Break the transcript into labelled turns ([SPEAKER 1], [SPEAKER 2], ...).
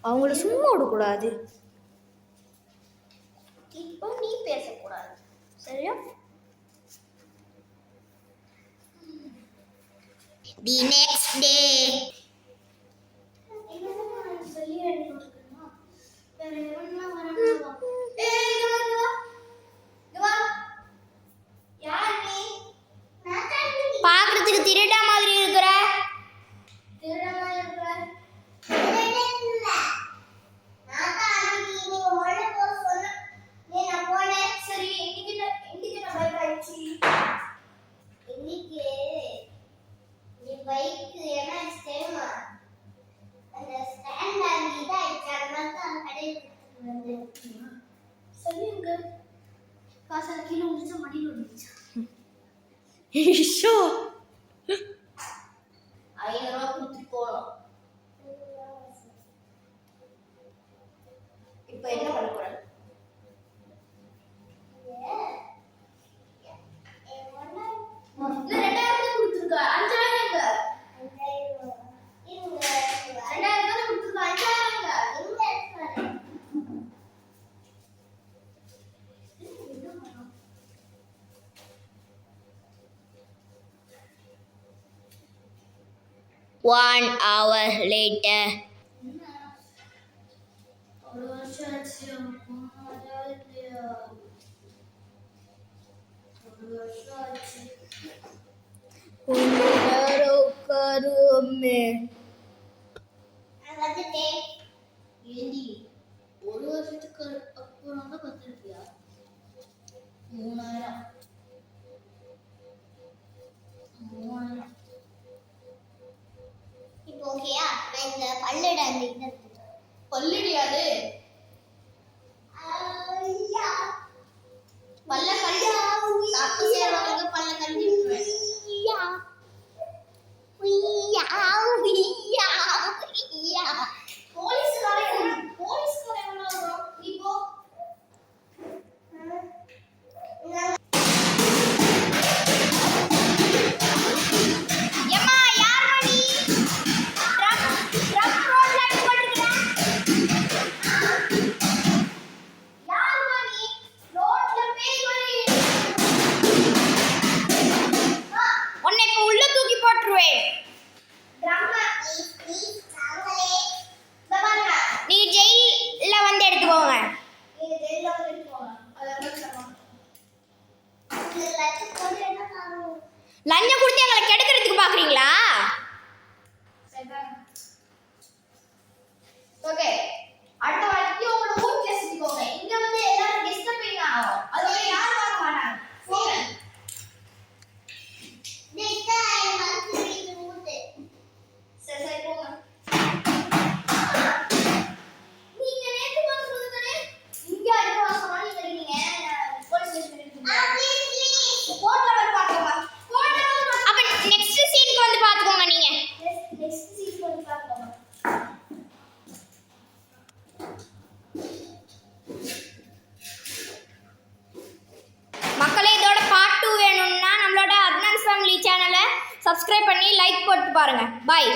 [SPEAKER 1] அவங்கள சும்மா விடக்கூடாது.
[SPEAKER 2] இப்போ நீ பேசக்கூடாது, சரியா?
[SPEAKER 1] The next day. பாக்குறதுக்கு திருடா மாதிரி இருக்கிற.
[SPEAKER 2] இப்ப என்ன பண்ண போற?
[SPEAKER 1] One hour later.
[SPEAKER 2] ஒரு வருஷத்துக்கு அப்புறம் தான் கத்துருக்கியா? 3000.
[SPEAKER 1] இப்போ ஓகேயா? நான் இந்த பல்லடை அந்த இது
[SPEAKER 2] பல்லுடியாது. பல்ல கல்லு தப்பு செய்றவங்க பல்ல கல்லி விட்டுருவேன்.
[SPEAKER 1] லஞ்சம் கொடுத்து எங்களை கெடுக்கிறதுக்கு பாக்குறீங்களா?
[SPEAKER 2] ஓகே, அடுத்த வாட்டி உங்களோட ஓன் கிளாஸ் எடுத்துக்கோங்க. இங்க வந்து எல்லாரும் டிஸ்டர்பிங் ஆகும். அதோட யாரும் வர மாட்டாங்க. போங்க. சரி போங்க. நீங்க நேத்து வந்து சொல்லுங்கனே இங்க அடுத்த வாரம் மாதிரி இருக்கீங்க. போலீஸ் ஸ்டேஷன் இருக்கீங்க. கோர்ட்ல வந்து பாருங்க.
[SPEAKER 1] அப்ப நெக்ஸ்ட் சீனுக்கு வந்து பாத்துக்கோங்க நீங்க.
[SPEAKER 2] நெக்ஸ்ட் சீன் வந்து பாருங்க.
[SPEAKER 1] மக்களே, இதோட பார்ட் 2 வேணும்னா நம்மளோட அட்னான்ஸ் ஃபேமிலி சேனலை சப்ஸ்கிரைப் பண்ணி லைக் போட்டு பாருங்க. பாய்.